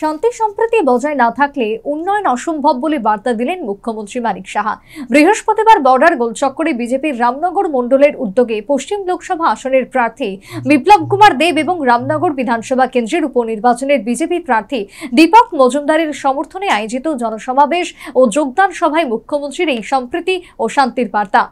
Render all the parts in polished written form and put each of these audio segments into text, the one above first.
শান্তি সম্প্রীতি বজায় না থাকলে উন্নয়ন অসম্ভব বলে বার্তা দিলেন মুখ্যমন্ত্রী মানিক সাহা। বৃহস্পতিবার বর্ডার গোলচক্করে বিজেপির রামনগর মণ্ডলের উদ্যোগে পশ্চিম লোকসভা আসনের প্রার্থী বিপ্লব কুমার দেব এবং রামনগর বিধানসভা কেন্দ্রের উপনির্বাচনের বিজেপি প্রার্থী দীপক মজুমদারের সমর্থনে আয়োজিত জনসমাবেশ ও যোগদান সভায় মুখ্যমন্ত্রীর এই সম্প্রীতি ও শান্তির বার্তা।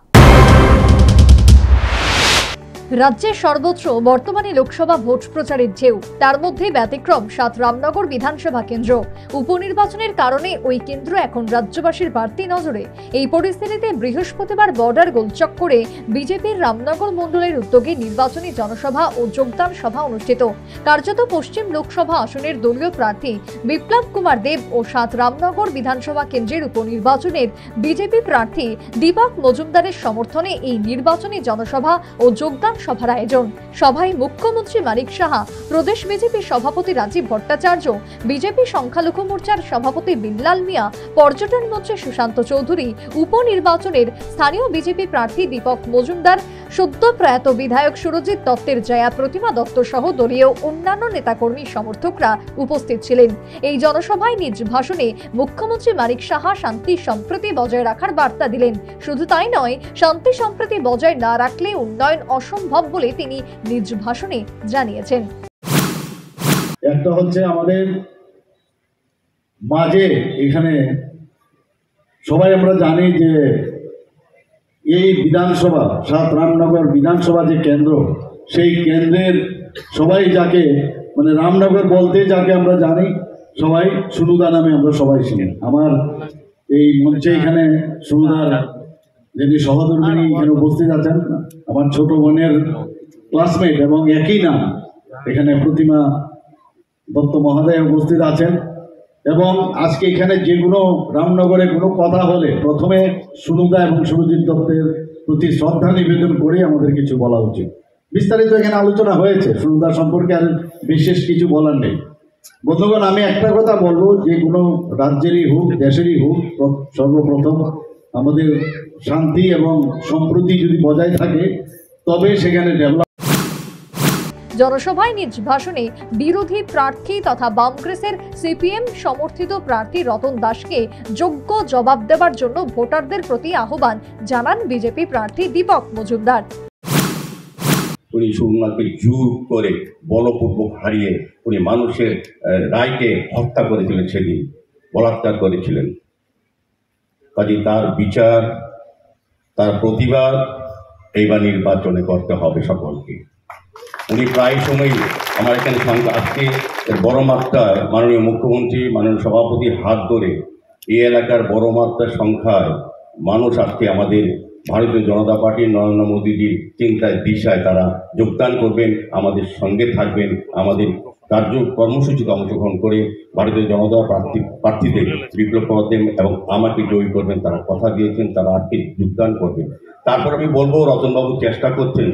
রাজ্যের সর্বত্র বর্তমানে লোকসভা ভোট প্রচারের ঢেউ, তার মধ্যে ব্যতিক্রম ৭ রামনগর বিধানসভা কেন্দ্র। উপনির্বাচনের কারণে ওই কেন্দ্র এখন রাজ্যবাসীর বাড়তি নজরে। এই পরিস্থিতিতে বৃহস্পতিবার বর্ডার গোলচক্করে বিজেপির রামনগর মণ্ডলের উদ্যোগে নির্বাচনী জনসভা ও যোগদান সভা অনুষ্ঠিত। কার্যত পশ্চিম লোকসভা আসনের দলীয় প্রার্থী বিপ্লব কুমার দেব ও ৭ রামনগর বিধানসভা কেন্দ্রের উপনির্বাচনের বিজেপি প্রার্থী দীপক মজুমদারের সমর্থনে এই নির্বাচনী জনসভা ও যোগদান সভার আয়োজন। সভায় মুখ্যমন্ত্রী মানিক সাহা, প্রদেশ বিজেপি সভাপতি রাজীব ভট্টাচার্য, বিজেপি সংখ্যালঘু মোর্চার সভাপতি বিল্লাল মিয়া, পর্যটন মন্ত্রী সুশান্ত চৌধুরী, উপনির্বাচনের স্থানীয় বিজেপি প্রার্থী দীপক মজুমদার, সদ্য প্রয়াত বিধায়ক সুরজিৎ দত্তের জয়া প্রতিমা দত্ত সহ দলীয় অন্যান্য নেতাকর্মী সমর্থকরা উপস্থিত ছিলেন। এই জনসভায় নিজ ভাষণে মুখ্যমন্ত্রী মানিক সাহা শান্তি সম্প্রীতি বজায় রাখার বার্তা দিলেন। শুধু তাই নয়, শান্তি সম্প্রীতি বজায় না রাখলে উন্নয়ন অসম্ভব বলে তিনি নিজ ভাষণে জানিয়েছেন। একটা হচ্ছে আমাদের মাঝে এখানে সবাই আমরা জানি যে এই বিধানসভা ৭ রামনগর বিধানসভা যে কেন্দ্র, সেই কেন্দ্রের সবাই যাকে মানে রামনগর বলতে যাকে আমরা জানি সবাই সুনুদা নামে আমরা সবাই চিনি। আমার এই মঞ্চে এখানে সুনুদার যিনি সহধর্মিনী এখানে উপস্থিত আছেন, আমার ছোট বোনের ক্লাসমেট এবং একই নাম এখানে প্রতিমা দত্ত মহোদয় উপস্থিত আছেন। এবং আজকে এখানে যেগুলো রামনগরে কোনো কথা হলে প্রথমে সুনুদা এবং সুরজিৎ দত্তের প্রতি শ্রদ্ধা নিবেদন করে আমাদের কিছু বলা উচিত। বিস্তারিত এখানে আলোচনা হয়েছে, সুনুদা সম্পর্কে আর বিশেষ কিছু বলার নেই। বন্ধুগণ, আমি একটা কথা বলবো, যে কোনো রাজ্যেরই হোক দেশেরই হোক, সর্বপ্রথম আমাদের শান্তি এবং সম্প্রীতি যদি বজায় থাকে তবে সেখানে ডেভেলপ। জনসভায় নিজ ভাষণে বিরোধী প্রার্থী তথা বামগ্রেসের সিপিএম সমর্থিত প্রার্থী রতন দাসকে যোগ্য জবাব দেওয়ার জন্য ভোটারদের প্রতি আহ্বান জানান বিজেপি প্রার্থী দীপক মজুমদার। উনি সুরমাকে জোর করে বলপূর্বক হারিয়ে উনি মানুষের রায়কে হত্যা করেছিলেন, সেদিন বলাৎকার করেছিলেন। কাজে তার বিচার, তার প্রতিবাদ এইবার নির্বাচনে করতে হবে সকলকে। উনি প্রায় সময়ই আমার এখানে সংখ্যা আজকে বড় মাত্রায় মাননীয় মুখ্যমন্ত্রী, মাননীয় সভাপতির হাত ধরে এই এলাকার বড় মাত্রার সংখ্যায় মানুষ আজকে আমাদের ভারতীয় জনতা পার্টির নরেন্দ্র মোদীজির চিন্তায় দিশায় তারা যোগদান করবেন, আমাদের সঙ্গে থাকবেন, আমাদের কর্মসূচিতে অংশগ্রহণ করে ভারতীয় জনতা প্রার্থীদের বিপ্লব কুমার দেব এবং আমাকে জয়ী করবেন। তারা কথা দিয়েছেন, তারা আজকে যোগদান করবেন। তারপর আমি বলবো, রতনবাবু চেষ্টা করছেন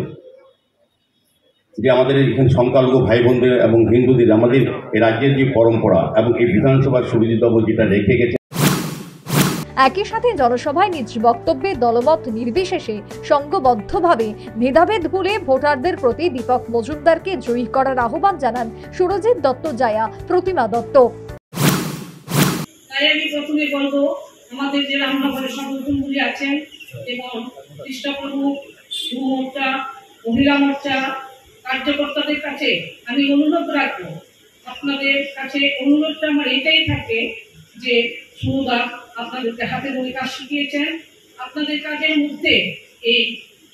যে আমাদের এখানে সংখ্যালঘু ভাই বোনদের এবং হিন্দুদের আমাদের এই রাজ্যের যে পরম্পরা এবং এই বিধানসভার সুবিধাবাবু যেটা রেখে গেছে। একই সাথে জনসভায় নিজ বক্তব্যে দলমত নির্বিশেষে সংঘবদ্ধভাবে ভেদাভেদ ভুলে ভোটারদের প্রতি দীপক মজুমদারকে জয়ী করার আহ্বান জানান সুরজিৎ দত্ত, জয়া প্রতিমা দত্ত। তাই আমি প্রথমে বলবো, আমাদের যে রামনগরের সংগঠনগুলি আছেন এবং খ্রিস্টপ্রভু, যুব মোর্চা, মহিলা মোর্চা কার্যকর্তাদের কাছে আমি অনুরোধ রাখবো, আপনাদের কাছে অনুরোধটা আমার এটাই থাকে যে সুনুদা আপনাদেরকে হাতে ধরে কাজ শিখিয়েছেন, আপনাদের কাজের মধ্যে এই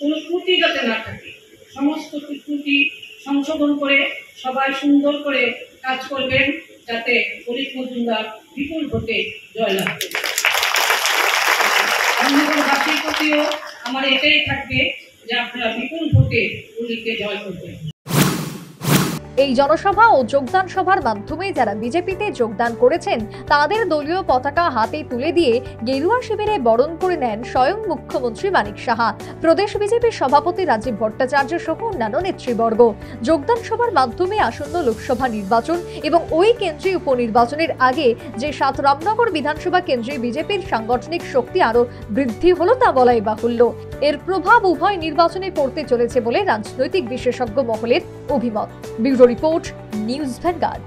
কোনো ত্রুটি যাতে না থাকে, সমস্ত ত্রুটি সংশোধন করে সবাই সুন্দর করে কাজ করবেন, যাতে দীপক মজুমদার বিপুল ভোটে জয়লাভ করে। রামনগরবাসীর প্রতিও আমার এটাই থাকবে যে আপনারা বিপুল ভোটে উনিকে জয় করবেন। এই জনসভা ও যোগদান সভার মাধ্যমে যারা বিজেপিতে যোগদান করেছেন তাদের দলীয় পতাকা হাতে তুলে দিয়ে গেরুয়া শিবিরে বরণ করে নেন স্বয়ং মুখ্যমন্ত্রী মানিক সাহা, প্রদেশ বিজেপির সভাপতি রাজীব ভট্টাচার্য সহ অন্যান্য নেতৃবর্গ। যোগদান সভার মাধ্যমে আসন্ন লোকসভা নির্বাচন এবং ওই কেন্দ্রে উপনির্বাচনের আগে যে ৭ রামনগর বিধানসভা কেন্দ্রে বিজেপির সাংগঠনিক শক্তি আরো বৃদ্ধি হলো তা বলাই বাহুল্য। এর প্রভাব উভয় নির্বাচনে পড়তে চলেছে বলে রাজনৈতিক বিশেষজ্ঞ মহলের অভিমত। Bureau report, news vanguard.